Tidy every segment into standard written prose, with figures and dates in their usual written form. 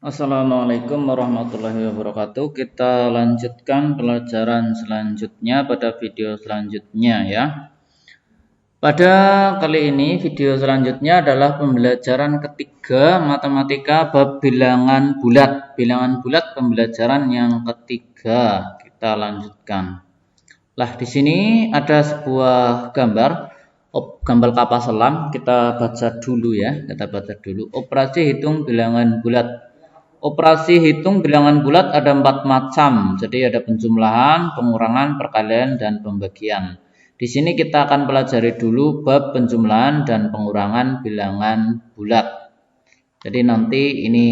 Assalamualaikum warahmatullahi wabarakatuh. Kita lanjutkan pelajaran selanjutnya pada video selanjutnya ya. Pada kali ini video selanjutnya adalah pembelajaran ketiga matematika bab bilangan bulat. Bilangan bulat pembelajaran yang ketiga. Kita lanjutkan. Lah di sini ada sebuah gambar kapal selam. Kita baca dulu ya. Kita baca dulu. Operasi hitung bilangan bulat. Operasi hitung bilangan bulat ada 4 macam. Jadi ada penjumlahan, pengurangan, perkalian, dan pembagian. Di sini kita akan pelajari dulu bab penjumlahan dan pengurangan bilangan bulat. Jadi nanti ini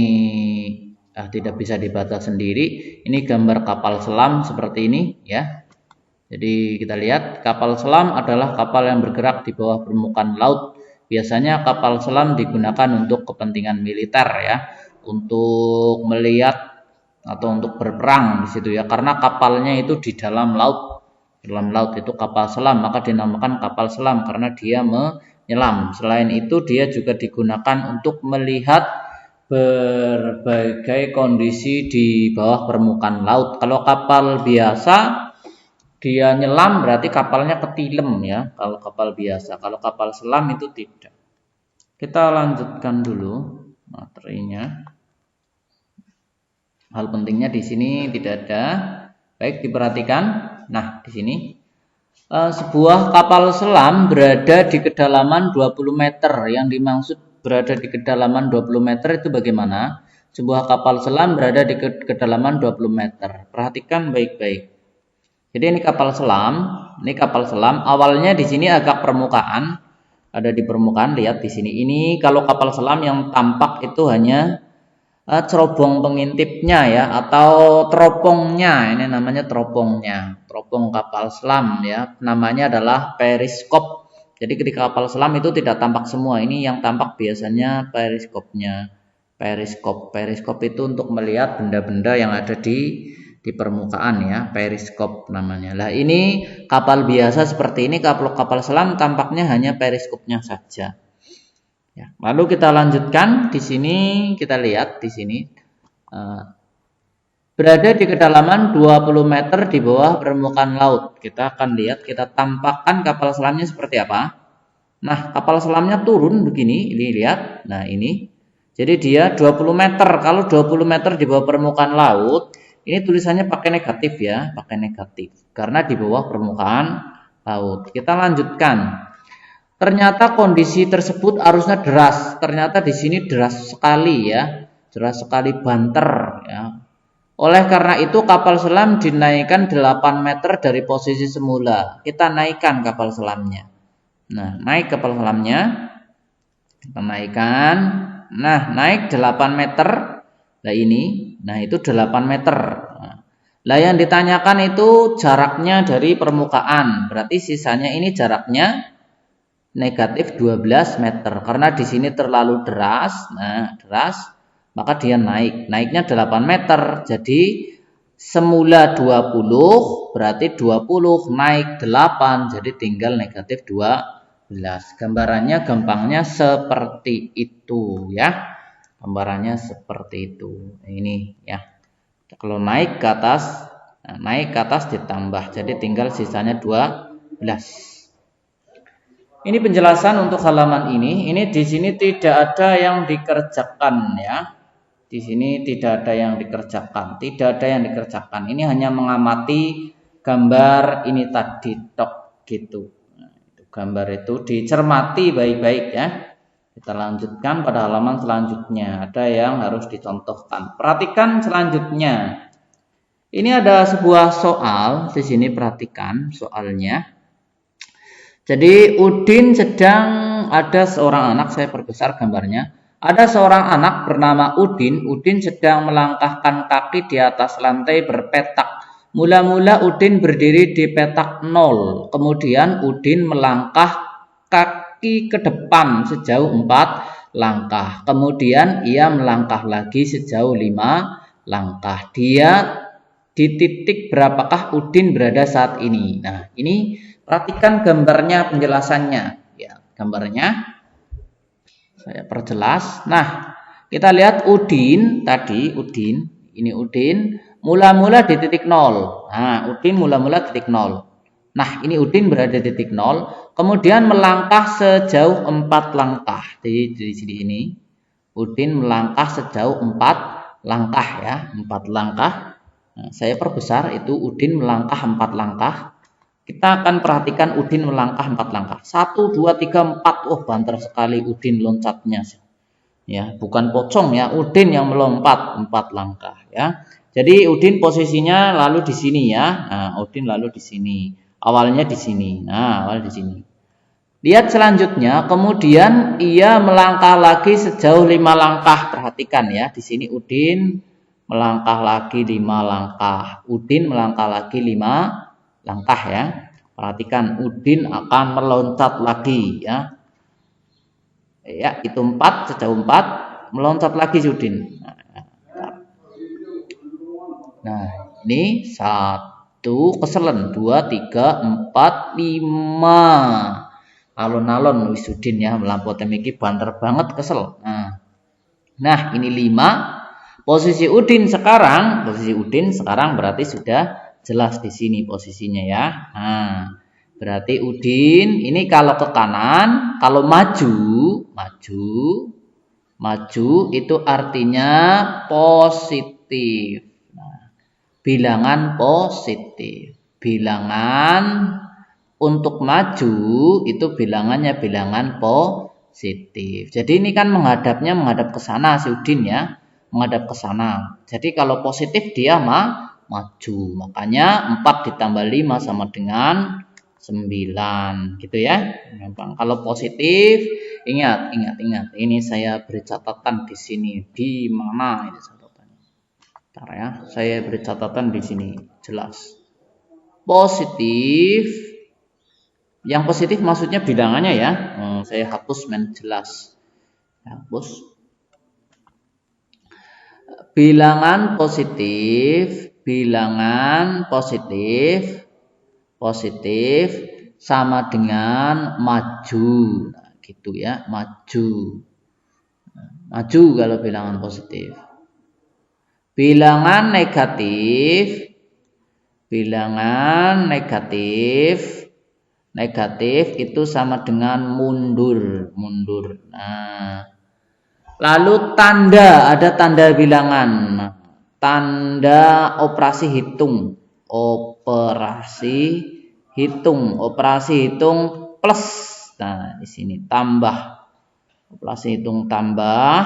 tidak bisa dibaca sendiri. Ini gambar kapal selam seperti ini ya. Jadi kita lihat kapal selam adalah kapal yang bergerak di bawah permukaan laut. Biasanya kapal selam digunakan untuk kepentingan militer ya. Untuk melihat atau untuk berperang di situ ya, karena kapalnya itu di dalam laut. Dalam laut itu kapal selam, maka dinamakan kapal selam karena dia menyelam. Selain itu dia juga digunakan untuk melihat berbagai kondisi di bawah permukaan laut. Kalau kapal biasa dia nyelam berarti kapalnya ketilem ya, kalau kapal biasa. Kalau kapal selam itu tidak. Kita lanjutkan dulu materinya. Hal pentingnya di sini tidak ada. Baik, diperhatikan. Nah, di sini sebuah kapal selam berada di kedalaman 20 meter. Yang dimaksud berada di kedalaman 20 meter itu bagaimana? Sebuah kapal selam berada di kedalaman 20 meter. Perhatikan baik-baik. Jadi ini kapal selam. Ini kapal selam. Awalnya di sini agak permukaan. Ada di permukaan, lihat di sini. Ini kalau kapal selam yang tampak itu hanya cerobong pengintipnya ya, atau teropongnya. Ini namanya teropongnya, teropong kapal selam ya. Namanya adalah periskop. Jadi ketika kapal selam itu tidak tampak semua. Ini yang tampak biasanya periskopnya. Periskop itu untuk melihat benda-benda yang ada di permukaan ya, periskop namanya. Lah ini kapal biasa seperti ini, kapal selam tampaknya hanya periskopnya saja. Ya, lalu kita lanjutkan di sini, kita lihat di sini berada di kedalaman 20 meter di bawah permukaan laut. Kita akan lihat, kita tampakkan kapal selamnya seperti apa. Nah, kapal selamnya turun begini, ini lihat. Nah, ini. Jadi dia 20 meter. Kalau 20 meter di bawah permukaan laut, ini tulisannya pakai negatif ya, pakai negatif. Karena di bawah permukaan laut. Kita lanjutkan. Ternyata kondisi tersebut arusnya deras. Ternyata di sini deras sekali ya, deras sekali, banter ya. Oleh karena itu kapal selam dinaikkan 8 meter dari posisi semula. Kita naikkan kapal selamnya. Nah, naik kapal selamnya. Kita naikkan. Nah, naik 8 meter. Nah ini, nah itu 8 meter. Nah, yang ditanyakan itu jaraknya dari permukaan. Berarti sisanya ini jaraknya negatif 12 meter. Karena di sini terlalu deras, nah deras, maka dia naik. Naiknya 8 meter. Jadi semula 20, berarti 20 naik 8, jadi tinggal negatif 12. Gambarannya gampangnya seperti itu ya. Gambarannya seperti itu. Ini ya. Kalau naik ke atas, nah, naik ke atas ditambah, jadi tinggal sisanya 12. Ini penjelasan untuk halaman ini. Ini di sini tidak ada yang dikerjakan ya. Di sini tidak ada yang dikerjakan, tidak ada yang dikerjakan. Ini hanya mengamati gambar ini tadi tok gitu. Nah, itu gambar itu dicermati baik-baik ya. Kita lanjutkan pada halaman selanjutnya. Ada yang harus dicontohkan. Perhatikan selanjutnya. Ini ada sebuah soal di sini, perhatikan soalnya. Jadi Udin sedang, ada seorang anak, saya perbesar gambarnya. Ada seorang anak bernama Udin. Udin sedang melangkahkan kaki di atas lantai berpetak. Mula-mula Udin berdiri di petak 0. Kemudian Udin melangkah kaki ke depan sejauh 4 langkah. Kemudian ia melangkah lagi sejauh 5 langkah. Dia di titik berapakah Udin berada saat ini? Nah, ini perhatikan gambarnya, penjelasannya. Ya, gambarnya saya perjelas. Nah, Kita lihat Udin tadi, ini Udin mula-mula di titik 0. Nah, Udin mula-mula titik 0. Nah, ini Udin berada di titik 0, kemudian melangkah sejauh 4 langkah. Jadi di sini ini Udin melangkah sejauh 4 langkah ya, 4 langkah. Nah, saya perbesar itu Udin melangkah 4 langkah. Kita akan perhatikan Udin melangkah 4 langkah. 1 2 3 4. Oh, banter sekali Udin loncatnya. Ya, bukan pocong ya, Udin yang melompat 4 langkah ya. Jadi Udin posisinya lalu di sini ya. Nah, Udin lalu di sini. Awalnya di sini. Nah, awal di sini. Lihat selanjutnya, kemudian ia melangkah lagi sejauh 5 langkah. Perhatikan ya, di sini Udin melangkah lagi 5 langkah. Udin melangkah lagi 5 langkah ya. Perhatikan, Udin akan meloncat lagi ya. Ya, itu 4, sejauh 4, meloncat lagi Udin. Nah, ini 1, keselen, 2, 3, 4, 5. Alon-alon wis Udin ya, melampau temiki banter banget kesel. Nah, ini 5. Posisi Udin sekarang berarti sudah jelas di sini posisinya ya. Nah, berarti Udin ini kalau ke kanan, kalau maju itu artinya positif. Nah, bilangan positif. Bilangan untuk maju itu bilangannya bilangan positif. Jadi ini kan menghadap ke sana si Udin ya, menghadap ke sana. Jadi kalau positif dia maju. Makanya 4 ditambah 5 sama dengan 9 gitu ya. Gampang. Kalau positif ingat. Ini saya beri catatan di sini. Di mana ini catatannya? Bentar ya, saya beri catatan di sini jelas. Positif. Yang positif maksudnya bilangannya ya. Saya hapus jelas. Hapus. Bilangan positif sama dengan maju. Nah, gitu ya, maju. Maju kalau bilangan positif. Bilangan negatif itu sama dengan mundur. Nah, lalu ada tanda bilangan. Tanda operasi hitung plus. Nah, di sini tambah. Operasi hitung tambah.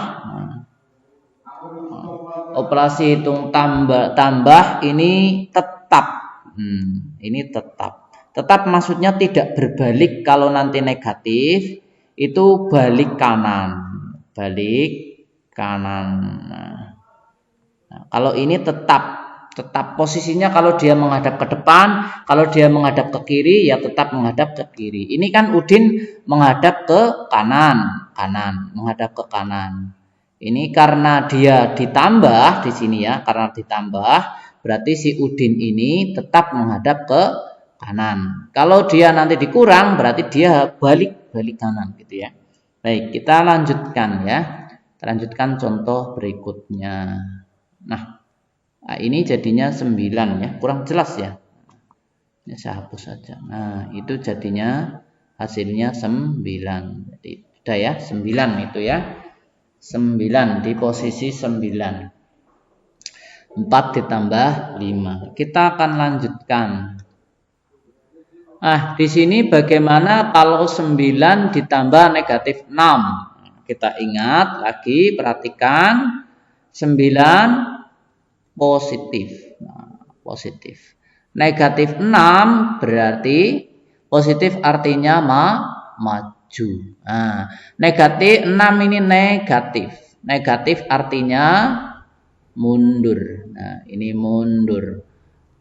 Operasi hitung tambah ini tetap. Ini tetap. Tetap maksudnya tidak berbalik. Kalau nanti negatif itu balik kanan. Nah, kalau ini tetap posisinya kalau dia menghadap ke depan, kalau dia menghadap ke kiri ya tetap menghadap ke kiri. Ini kan Udin menghadap ke kanan, menghadap ke kanan. Ini karena dia ditambah di sini ya, karena ditambah berarti si Udin ini tetap menghadap ke kanan. Kalau dia nanti dikurang berarti dia balik kanan gitu ya. Baik, kita lanjutkan ya. Kita lanjutkan contoh berikutnya. Nah, ini jadinya 9 ya. Kurang jelas ya. Ini saya hapus saja. Nah, itu jadinya hasilnya 9. Jadi sudah ya, 9 itu ya. 9 di posisi 9. 4 ditambah 5. Kita akan lanjutkan. Nah, di sini bagaimana kalau 9 ditambah negatif 6? Kita ingat lagi, perhatikan 9 positif. Nah, positif. Negatif 6 berarti positif artinya maju. Nah, negatif 6 ini negatif. Negatif artinya mundur. Nah, ini mundur.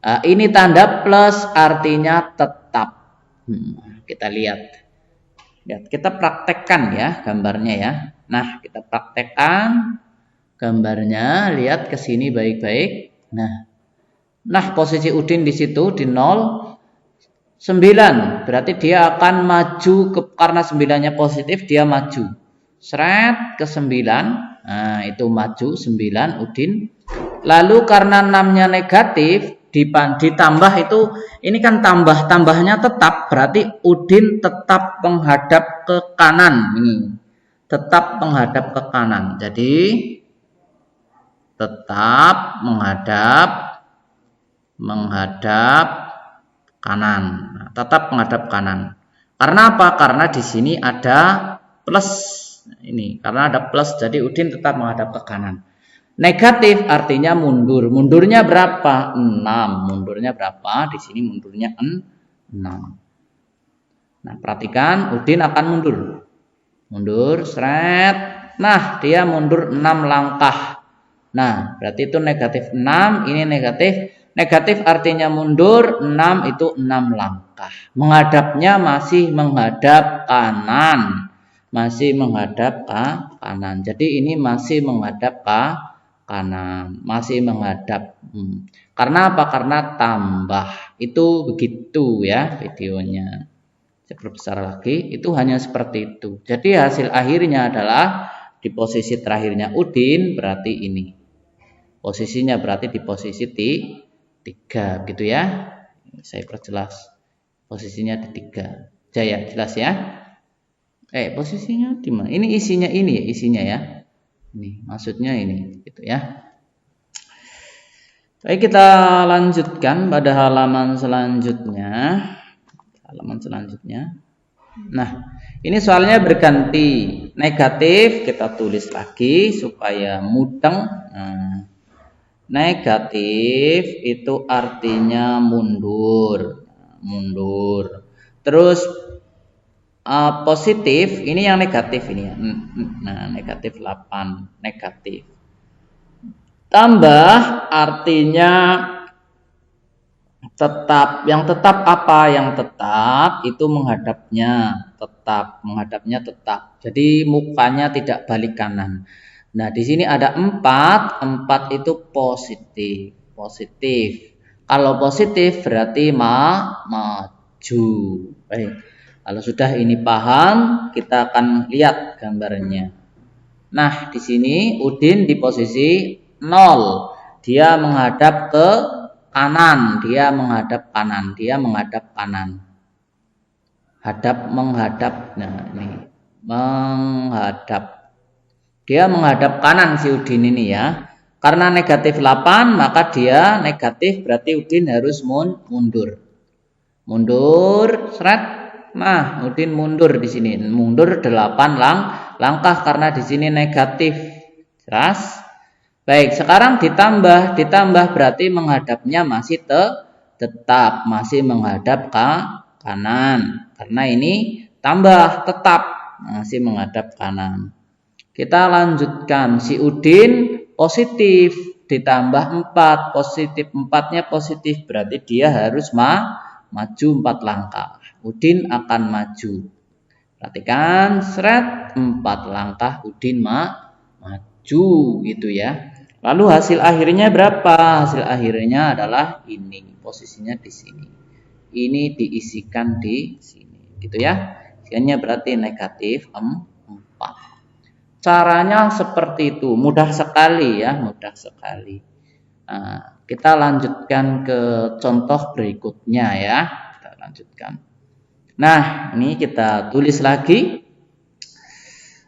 Ini tanda plus artinya tetap. Kita lihat. Kita praktekkan ya gambarnya ya. Nah, kita praktekkan gambarnya. Lihat ke sini baik-baik. Nah, posisi Udin di situ di 0. 9 berarti dia akan maju karena 9-nya positif dia maju. Seret ke 9. Nah, itu maju 9 Udin. Lalu karena 6-nya negatif, ditambah itu, ini kan tambahnya tetap, berarti Udin tetap menghadap ke kanan. Ini tetap menghadap ke kanan. Jadi tetap menghadap kanan. Nah, tetap menghadap kanan. Karena apa? Karena di sini ada plus. Ini karena ada plus, jadi Udin tetap menghadap ke kanan. Negatif artinya mundur. Mundurnya berapa? 6. Mundurnya berapa? Di sini mundurnya 6. Nah, perhatikan Udin akan mundur. Mundur, seret. Nah, dia mundur 6 langkah. Nah, berarti itu negatif 6, ini negatif. Negatif artinya mundur, 6 itu 6 langkah. Menghadapnya masih menghadap kanan. Masih menghadap ke kanan. Jadi ini masih menghadap ke kanan. Masih menghadap. Karena apa? Karena tambah. Itu begitu ya videonya. Saya perbesar lagi. Itu hanya seperti itu. Jadi hasil akhirnya adalah di posisi terakhirnya Udin berarti ini. Posisinya berarti di posisi 3 gitu ya. Saya perjelas. Posisinya di 3. Jaya, jelas ya? Posisinya di mana? Ini isinya ya. Ini maksudnya ini gitu ya. Baik, kita lanjutkan pada halaman selanjutnya. Nah, ini soalnya berganti. Negatif kita tulis lagi supaya mudeng. Nah, negatif itu artinya mundur. Terus positif ini yang negatif ini ya. Nah, negatif 8 negatif. Tambah artinya tetap. Yang tetap apa? Yang tetap itu menghadapnya tetap. Jadi mukanya tidak balik kanan. Nah, di sini ada 4. 4 itu positif. Kalau positif berarti maju. Baik. Kalau sudah ini paham, kita akan lihat gambarnya. Nah, di sini Udin di posisi 0. Dia menghadap ke kanan. Menghadap kanan. Menghadap. Nah, ini menghadap. Dia menghadap kanan si Udin ini ya. Karena negatif 8, maka dia negatif, berarti Udin harus mundur. Seret. Nah, Udin mundur di sini. Mundur 8 langkah karena di sini negatif. Jelas? Baik, sekarang ditambah berarti menghadapnya masih tetap, masih menghadap ke kanan. Karena ini tambah tetap masih menghadap kanan. Kita lanjutkan, si Udin positif ditambah 4, positif 4-nya positif berarti dia harus maju 4 langkah. Udin akan maju. Perhatikan, seret 4 langkah Udin maju gitu ya. Lalu hasil akhirnya berapa? Hasil akhirnya adalah ini, posisinya di sini. Ini diisikan di sini, gitu ya. Isiannya berarti negatif 4. Caranya seperti itu, mudah sekali ya, mudah sekali. Nah, kita lanjutkan ke contoh berikutnya ya. Kita lanjutkan. Nah, ini kita tulis lagi.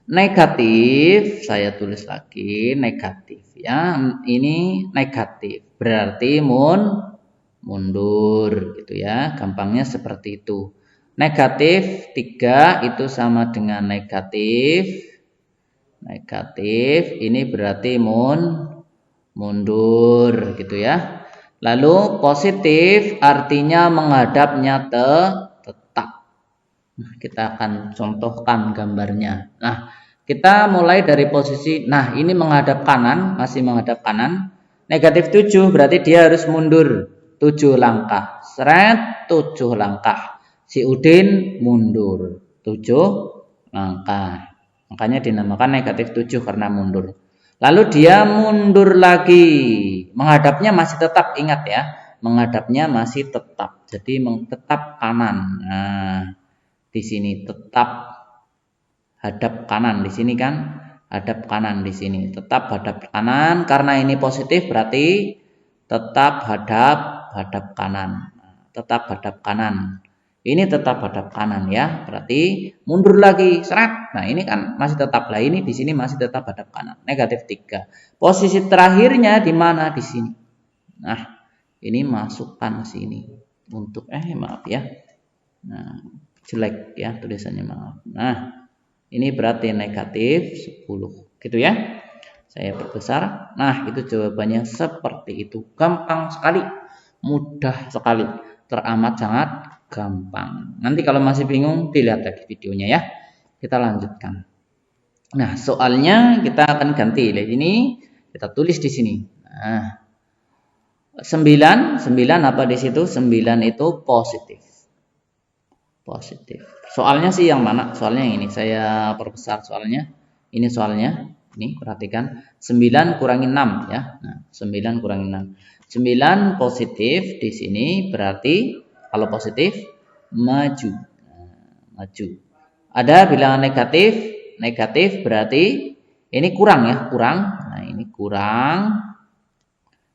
Negatif, saya tulis lagi negatif ya. Ini negatif, berarti mundur gitu ya. Gampangnya seperti itu. Negatif 3 itu sama dengan negatif. Ini berarti mundur gitu ya. Lalu positif artinya menghadapnya tetap. Nah, kita akan contohkan gambarnya. Nah, kita mulai dari posisi, nah ini menghadap kanan, masih menghadap kanan. Negatif 7 berarti dia harus mundur 7 langkah. Seret 7 langkah. Si Udin mundur 7 langkah. Makanya dinamakan negatif 7 karena mundur. Lalu dia mundur lagi. Menghadapnya masih tetap, ingat ya. Menghadapnya masih tetap. Jadi tetap kanan. Nah, di sini tetap hadap kanan. Di sini kan hadap kanan di sini. Tetap hadap kanan karena ini positif berarti tetap hadap kanan. Tetap hadap kanan. Ini tetap hadap kanan ya. Berarti mundur lagi seret. Nah, ini kan masih tetap lah, ini di sini masih tetap hadap kanan. Negatif 3. Posisi terakhirnya di mana? Di sini. Nah, ini masukkan sini untuk maaf ya. Nah, jelek ya tulisannya, maaf. Nah, ini berarti negatif 10 gitu ya. Saya perbesar. Nah, itu jawabannya seperti itu. Gampang sekali, mudah sekali, teramat sangat gampang. Nanti kalau masih bingung dilihat lagi videonya ya. Kita lanjutkan. Nah, soalnya kita akan ganti. Lihat ini, kita tulis di sini. Nah, 9 apa di situ? 9 itu positif. Positif. Soalnya sih yang mana? Soalnya yang ini. Saya perbesar soalnya. Ini soalnya. Ini perhatikan. 9 kurangi 6 ya. Nah, 9 kurangi 6. 9 positif di sini berarti kalau positif maju. Nah, maju. Ada bilangan negatif. Negatif berarti ini kurang ya. Kurang. Nah, ini kurang.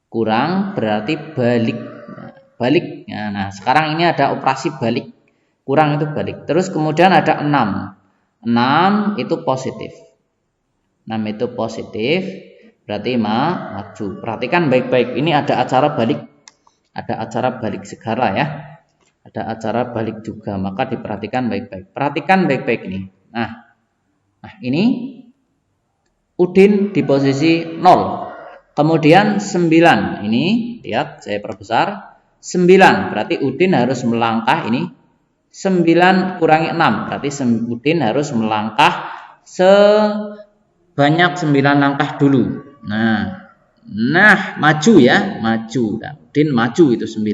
Kurang berarti balik. Nah, balik. Nah, sekarang ini ada operasi balik. Kurang itu balik. Terus kemudian ada 6. 6 itu positif. 6 itu positif. Berarti maju. Perhatikan baik-baik. Ini ada acara balik. Ada acara balik segala ya. Ada acara balik juga. Maka diperhatikan baik-baik. Perhatikan baik-baik ini. Nah, ini Udin di posisi 0. Kemudian 9. Ini lihat saya perbesar. 9 berarti Udin harus melangkah ini. 9 kurangi 6 berarti Udin harus melangkah sebanyak 9 langkah dulu. Nah maju ya, maju. Nah, Udin maju itu 9.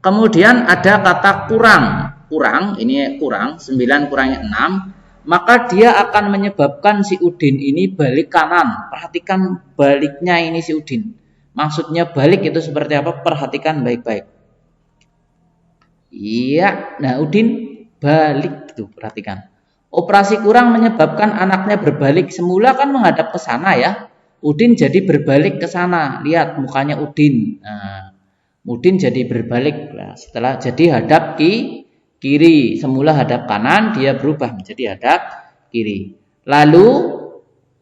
Kemudian ada kata kurang. Kurang, ini kurang 9 kurangi 6, maka dia akan menyebabkan si Udin ini balik kanan. Perhatikan baliknya ini si Udin. Maksudnya balik itu seperti apa? Perhatikan baik-baik. Iya, nah Udin balik tuh, perhatikan. Operasi kurang menyebabkan anaknya berbalik. Semula kan menghadap ke sana ya. Udin jadi berbalik ke sana. Lihat mukanya Udin. Nah, Udin jadi berbalik. Nah, setelah jadi hadap kiri. Semula hadap kanan, dia berubah menjadi hadap kiri. Lalu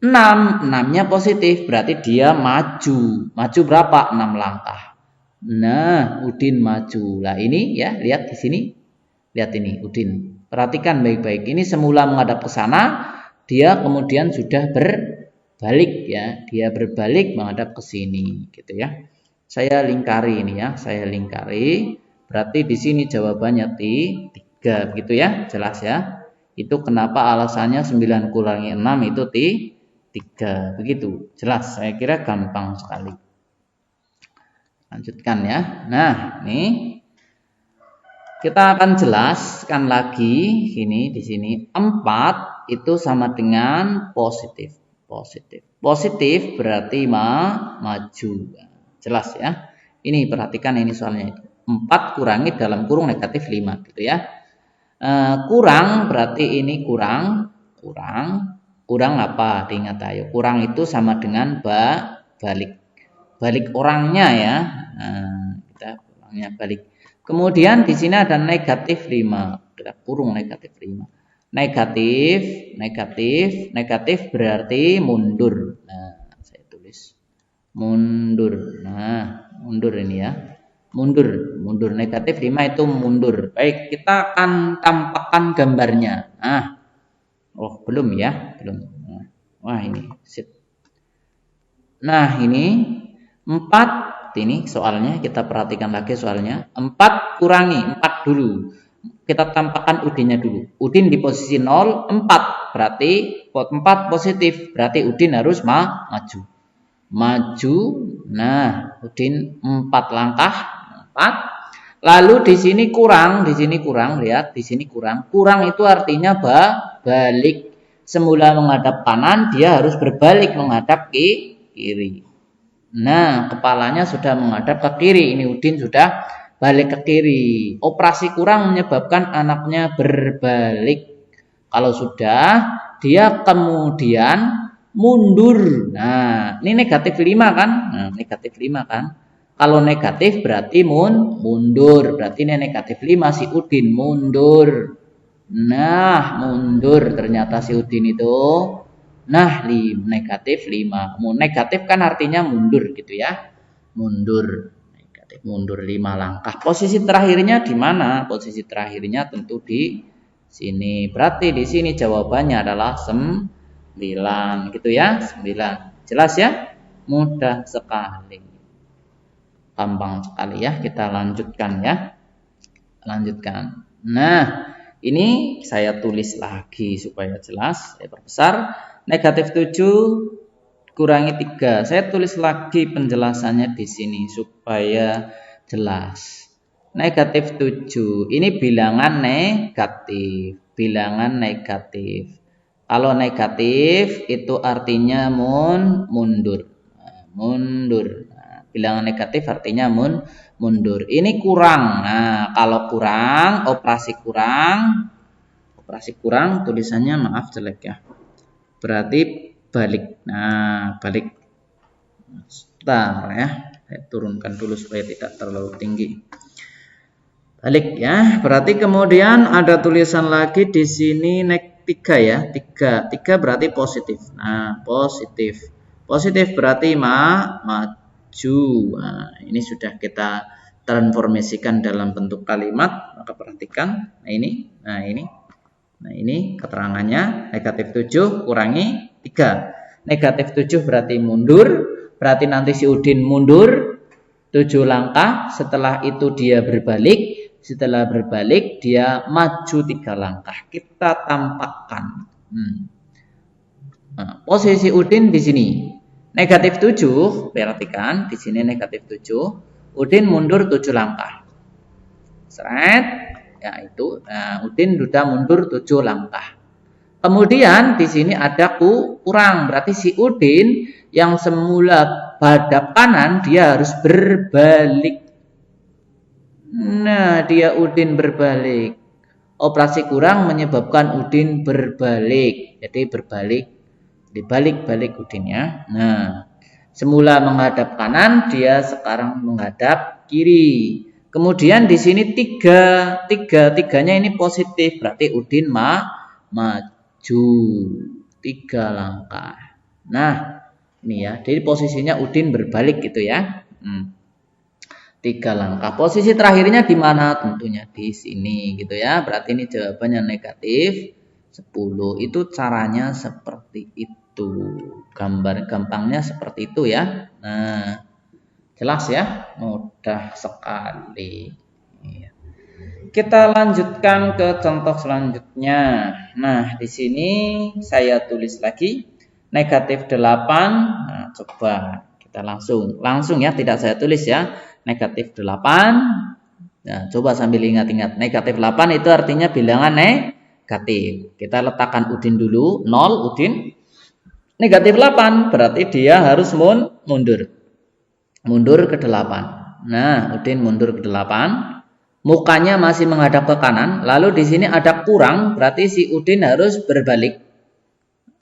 6-nya positif, berarti dia maju. Maju berapa? 6 langkah. Nah, Udin maju. Lah ini ya, lihat di sini. Lihat ini Udin. Perhatikan baik-baik. Ini semula menghadap ke sana, dia kemudian sudah berbalik ya. Dia berbalik menghadap ke sini gitu ya. Saya lingkari ini ya, saya lingkari. Berarti di sini jawabannya T3 begitu ya. Jelas ya. Itu kenapa alasannya 9 kurangi 6 itu T3. Begitu. Jelas. Saya kira gampang sekali. Lanjutkan ya. Nah, ini kita akan jelaskan lagi ini di sini. 4 itu sama dengan positif. Positif berarti maju. Jelas ya. Ini perhatikan ini soalnya itu. 4 kurangi dalam kurung negatif 5 gitu ya. Kurang berarti ini kurang apa? Diingat ayo. Kurang itu sama dengan balik orangnya ya. Nah, kita orangnya balik. Kemudian di sini ada negatif 5. Kita kurung negatif 5. Negatif berarti mundur. Nah, saya tulis mundur. Nah, mundur ini ya. Mundur negatif 5 itu mundur. Baik, kita akan tampakkan gambarnya. Nah, belum ya, belum. Wah, ini sip. Nah, ini 4 ini soalnya, kita perhatikan lagi soalnya. 4 kurangi 4 dulu. Kita tampakkan Udinnya dulu. Udin di posisi 0, 4 berarti 4 positif, berarti Udin harus maju. Nah, Udin 4 langkah, 4. Lalu di sini kurang, lihat di sini kurang. Kurang itu artinya balik. Semula menghadap kanan, dia harus berbalik menghadap kiri. Nah, kepalanya sudah menghadap ke kiri. Ini Udin sudah balik ke kiri. Operasi kurang menyebabkan anaknya berbalik. Kalau sudah dia kemudian mundur. Nah, ini negatif 5 kan? Nah, negatif 5 kan? Kalau negatif berarti mundur. Berarti ini negatif 5 si Udin mundur. Nah, mundur ternyata si Udin itu. Nah, negatif 5. Negatif kan artinya mundur gitu ya. Mundur. Negatif mundur 5 langkah. Posisi terakhirnya di mana? Posisi terakhirnya tentu di sini. Berarti di sini jawabannya adalah 9 gitu ya. 9. Jelas ya? Mudah sekali. Gampang sekali ya. Kita lanjutkan ya. Lanjutkan. Nah, ini saya tulis lagi supaya jelas. Saya perbesar. Negatif 7 kurangi 3. Saya tulis lagi penjelasannya di sini supaya jelas. Negatif 7. Ini bilangan negatif. Bilangan negatif. Kalau negatif itu artinya mundur. Mundur. Nah, bilangan negatif artinya mundur. Ini kurang. Nah, kalau kurang, operasi kurang tulisannya maaf jelek ya. Berarti balik. Nah, balik. Sebentar ya. Saya turunkan dulu supaya tidak terlalu tinggi. Balik ya. Berarti kemudian ada tulisan lagi di sini 3 ya. 3 berarti positif. Nah, positif. Positif berarti maju. Nah, ini sudah kita transformasikan dalam bentuk kalimat. Maka perhatikan. Nah, ini keterangannya negatif 7 kurangi 3. Negatif 7 berarti mundur. Berarti nanti si Udin mundur 7 langkah. Setelah itu dia berbalik. Setelah berbalik dia maju 3 langkah. Kita tampakkan. Nah, posisi Udin di sini. Negatif 7. Perhatikan di sini negatif 7. Udin mundur 7 langkah. Seret. Ya itu, Udin sudah mundur 7 langkah. Kemudian di sini ada kurang, berarti si Udin yang semula hadap kanan dia harus berbalik. Nah, dia Udin berbalik. Operasi kurang menyebabkan Udin berbalik. Jadi berbalik, dibalik-balik Udinnya. Nah, semula menghadap kanan, dia sekarang menghadap kiri. Kemudian di sini 3-nya ini positif, berarti Udin maju 3 langkah. Nah, ini ya, jadi posisinya Udin berbalik gitu ya. 3 langkah. Posisi terakhirnya di mana? Tentunya di sini gitu ya. Berarti ini jawabannya negatif 10. Itu caranya seperti itu. Gampangnya seperti itu ya. Nah, jelas ya, mudah sekali. Kita lanjutkan ke contoh selanjutnya. Nah, di sini saya tulis lagi negatif 8. Nah, coba kita langsung ya, tidak saya tulis ya. Negatif 8. Nah, coba sambil ingat-ingat. Negatif 8 itu artinya bilangan negatif. Kita letakkan Udin dulu, 0 Udin. Negatif 8 berarti dia harus mundur. Mundur ke 8. Nah, Udin mundur ke 8. Mukanya masih menghadap ke kanan. Lalu di sini ada kurang, berarti si Udin harus berbalik.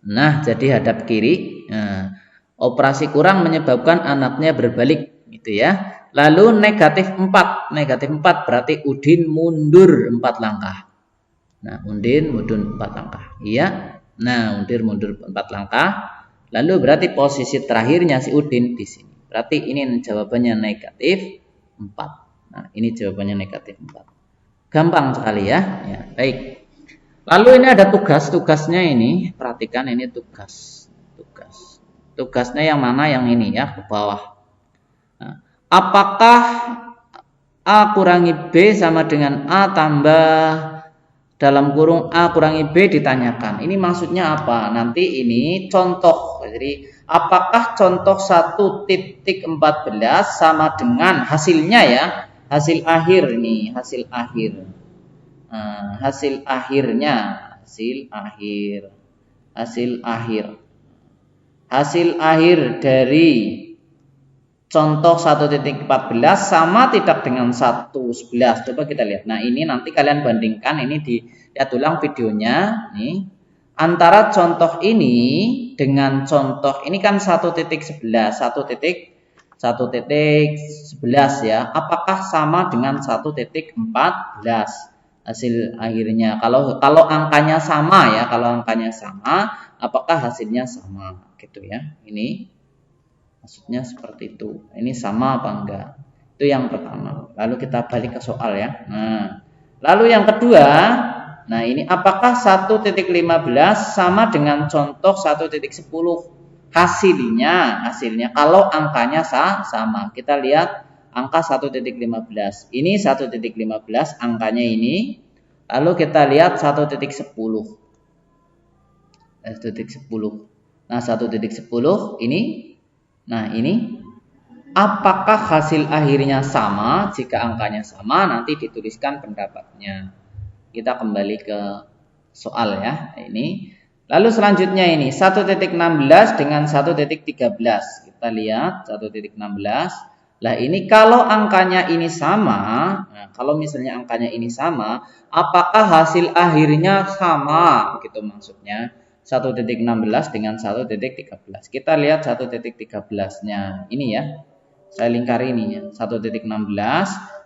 Nah, jadi hadap kiri. Nah, operasi kurang menyebabkan anaknya berbalik, gitu ya. Lalu negatif 4. Negatif 4 berarti Udin mundur 4 langkah. Nah, Udin mundur 4 langkah. Iya. Nah, Udin mundur 4 langkah. Lalu berarti posisi terakhirnya si Udin di sini. Berarti ini jawabannya negatif 4. Nah, ini jawabannya negatif 4. Gampang sekali ya. Ya, baik. Lalu ini ada tugasnya ini. Perhatikan ini tugas. Tugasnya yang mana? Yang ini ya, ke bawah. Nah, apakah A kurangi B sama dengan A tambah dalam kurung A kurangi B ditanyakan. Ini maksudnya apa? Nanti ini contoh. Jadi apakah contoh 1.14 sama dengan hasilnya ya? Hasil akhir nih, hasil akhir. Hasil akhir dari contoh 1.14 sama tidak dengan 1.11. Coba kita lihat. Nah, ini nanti kalian bandingkan, ini dilihat ulang videonya nih. antara contoh ini dengan contoh ini kan 1.11 1.11 ya, apakah sama dengan 1.14 hasil akhirnya? Kalau angkanya sama ya, kalau angkanya sama, apakah hasilnya sama gitu ya? Ini maksudnya seperti itu. Ini sama apa enggak? Itu yang pertama. Lalu kita balik ke soal ya. Nah, lalu yang kedua, nah ini apakah 1.15 sama dengan contoh 1.10? Hasilnya kalau angkanya sama. Kita lihat angka 1.15. Ini 1.15 angkanya ini. Lalu kita lihat 1.10. 1.10. Nah, 1.10 ini. Nah, ini apakah hasil akhirnya sama? Jika angkanya sama, nanti dituliskan pendapatnya. Kita kembali ke soal ya. Ini. Lalu selanjutnya ini 1.16 dengan 1.13. Kita lihat 1.16. Lah ini kalau angkanya ini sama, nah kalau misalnya angkanya ini sama, apakah hasil akhirnya sama? Begitu maksudnya. 1.16 dengan 1.13. Kita lihat 1.13-nya. Ini ya. Saya lingkari ini ya. 1.16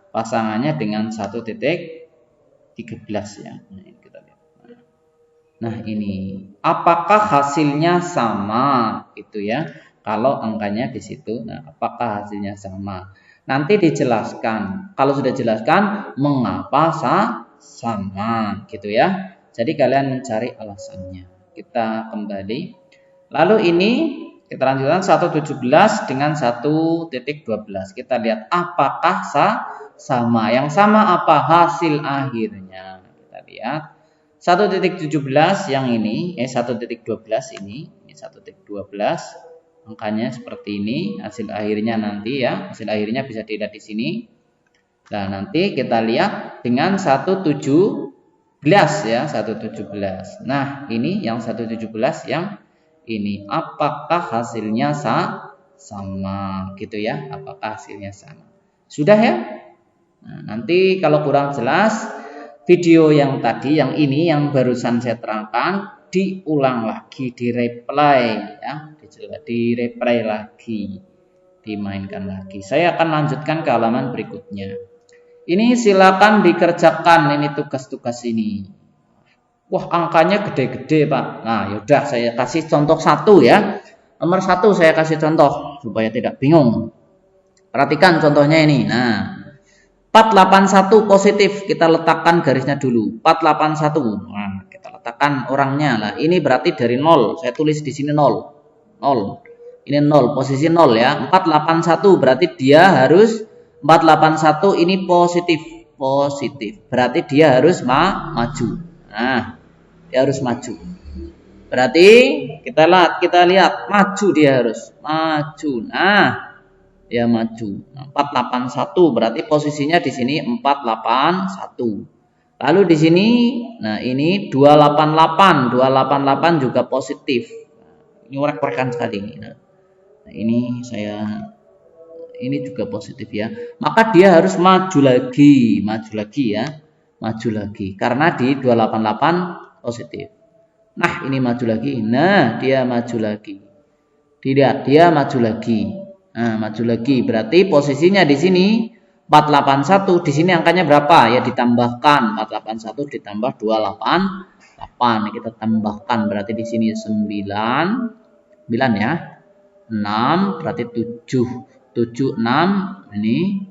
pasangannya dengan 1.13 ya. Nah, ini kita lihat. Nah, ini apakah hasilnya sama gitu ya? Kalau angkanya di situ, nah apakah hasilnya sama? Nanti dijelaskan. Kalau sudah jelaskan mengapa sama gitu ya. Jadi kalian mencari alasannya. Kita kembali. Lalu ini kita lanjutkan 1.17 dengan 1.12. Kita lihat apakah sama. Yang sama apa hasil akhirnya. Kita lihat 1.17 yang ini 1.12 ini 1.12 angkanya seperti ini, hasil akhirnya nanti ya, hasil akhirnya bisa dilihat di sini. Nah, nanti kita lihat dengan 1.17 ya, 1.17. Nah, ini yang 1.17 yang ini apakah hasilnya sama gitu ya? Apakah hasilnya sama? Sudah ya? Nah, nanti kalau kurang jelas video yang tadi yang ini yang barusan saya terangkan diulang lagi, di-replay ya, di-replay lagi, dimainkan lagi. Saya akan lanjutkan ke halaman berikutnya. Ini silakan dikerjakan ini tugas-tugas ini. Wah, angkanya gede-gede, Pak. Nah, yaudah saya kasih contoh satu ya. Nomor 1 saya kasih contoh supaya tidak bingung. Perhatikan contohnya ini. Nah, 481 positif, kita letakkan garisnya dulu. 481. Nah, kita letakkan orangnya. Lah, ini berarti dari 0. Saya tulis di sini 0. 0. Ini 0, posisi 0 ya. 481 berarti dia harus 481 ini positif. Berarti dia harus maju. Nah, dia harus maju. Berarti kita lihat maju dia harus maju. Nah, dia maju. Nah, 481 berarti posisinya di sini 481. Lalu di sini nah ini 288 juga positif. Ini orek-orekan sekali ini. Nah, ini ini juga positif ya. Maka dia harus maju lagi ya. Maju lagi karena di 288 positif. Nah, ini maju lagi. Nah, dia maju lagi. Tidak, dia maju lagi. Nah, maju lagi. Berarti posisinya di sini 481. Di sini angkanya berapa? Ya ditambahkan 481 ditambah 288. Kita tambahkan berarti di sini 9 ya. 6 berarti 76 ini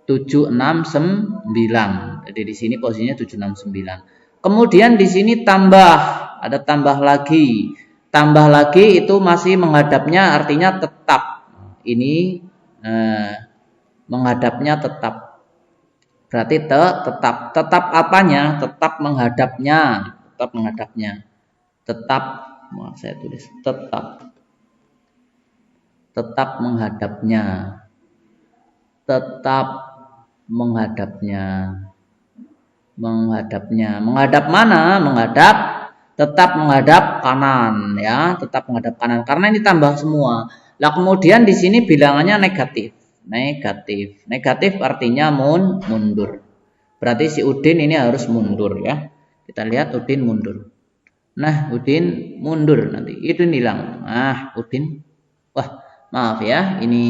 769. Jadi di sini posisinya 769. Kemudian di sini ada tambah lagi. Tambah lagi itu masih menghadapnya artinya tetap. Ini menghadapnya tetap. Berarti tetap apanya? Tetap menghadapnya. Saya tulis tetap menghadapnya. Menghadap mana? Tetap menghadap kanan ya, tetap menghadap kanan karena ini tambah semua. Lah kemudian di sini bilangannya negatif. Negatif artinya mundur. Berarti si Udin ini harus mundur ya. Kita lihat Udin mundur. Nah, Udin mundur nanti. Itu hilang. Nah, Udin. Wah, maaf ya. Ini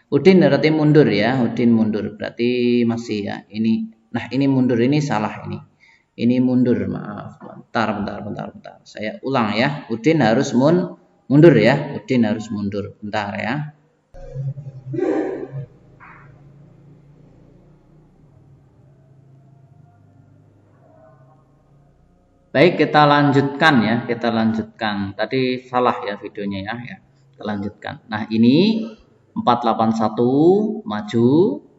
Udin berarti mundur ya. Udin mundur. Berarti masih ya. Ini. Nah, ini mundur. Ini salah ini. Ini mundur. Maaf. Bentar. Saya ulang ya. Udin harus mundur ya. Udin harus mundur. Bentar ya. Baik, kita lanjutkan ya. Kita lanjutkan. Tadi salah ya videonya ya. Kita lanjutkan. Nah, ini 481 maju.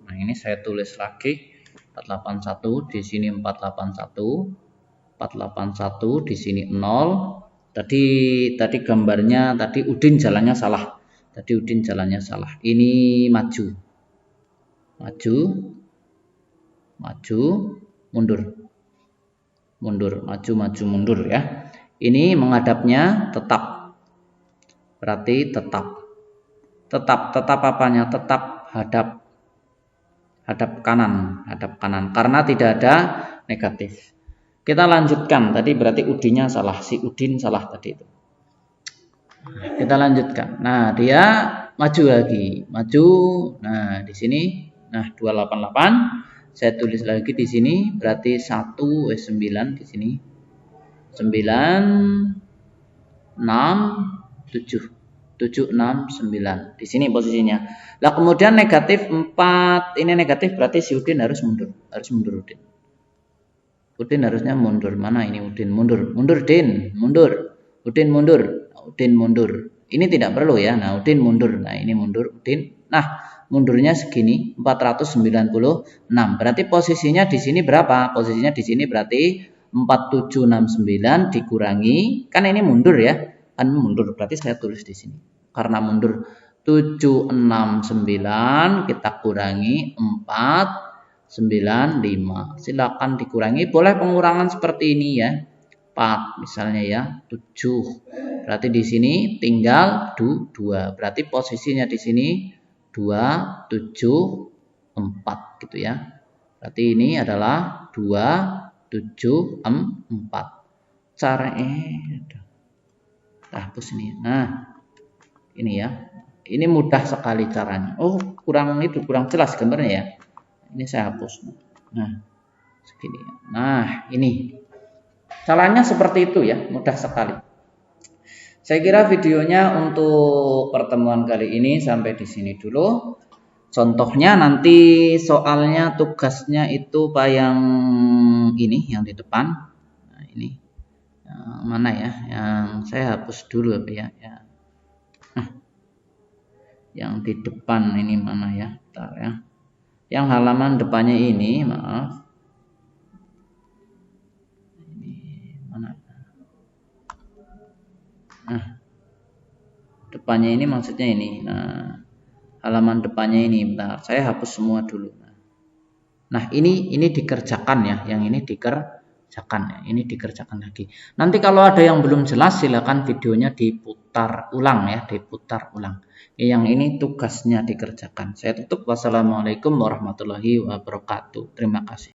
Nah, ini saya tulis lagi 481 di sini 481. 481 di sini 0. Tadi gambarnya tadi Udin jalannya salah. Tadi Udin jalannya salah. Ini maju. Maju, mundur. Maju, mundur ya. Ini menghadapnya tetap. Berarti tetap apanya? Tetap hadap kanan, karena tidak ada negatif. Kita lanjutkan. Tadi berarti Udinnya salah, si Udin salah tadi itu. Kita lanjutkan. Nah, dia maju lagi. Nah, di sini nah 288. Saya tulis lagi di sini berarti 1 9 di sini. 9 6 7 7 6 9 di sini posisinya. Lah kemudian negatif 4, ini negatif berarti si Udin harus mundur. Udin. Udin harusnya mundur. Mana ini Udin? Mundur Udin, mundur. Udin mundur. Ini tidak perlu ya. Nah, Udin mundur. Nah, ini mundur Udin. Nah, mundurnya segini 496. Berarti posisinya di sini berapa? Posisinya di sini berarti 4769 dikurangi, kan ini mundur ya. Kan mundur berarti saya tulis di sini. Karena mundur 769 kita kurangi 495. Silakan dikurangi. Boleh pengurangan seperti ini ya. 4 misalnya ya, 7. Berarti di sini tinggal 2. Berarti posisinya di sini 2, 7, 4 gitu ya. Berarti ini adalah 2, 7, 4. Caranya hapus ini. Nah, ini ya. Ini mudah sekali caranya. Oh, kurang jelas gambarnya ya. Ini saya hapus. Nah, segini. Nah, ini. Caranya seperti itu ya, mudah sekali. Saya kira videonya untuk pertemuan kali ini sampai di sini dulu. Contohnya nanti soalnya tugasnya itu yang ini, yang di depan. Nah, ini yang mana ya? Yang saya hapus dulu ya. Nah, yang di depan ini mana ya? Bentar ya. Yang halaman depannya ini, maaf. Nah, depannya ini maksudnya ini. Nah, halaman depannya ini. Bentar, saya hapus semua dulu. Nah, ini dikerjakan ya. Yang ini dikerjakan ya. Ini dikerjakan lagi. Nanti kalau ada yang belum jelas silakan videonya diputar ulang ya, Yang ini tugasnya dikerjakan. Saya tutup. Wassalamualaikum warahmatullahi wabarakatuh. Terima kasih.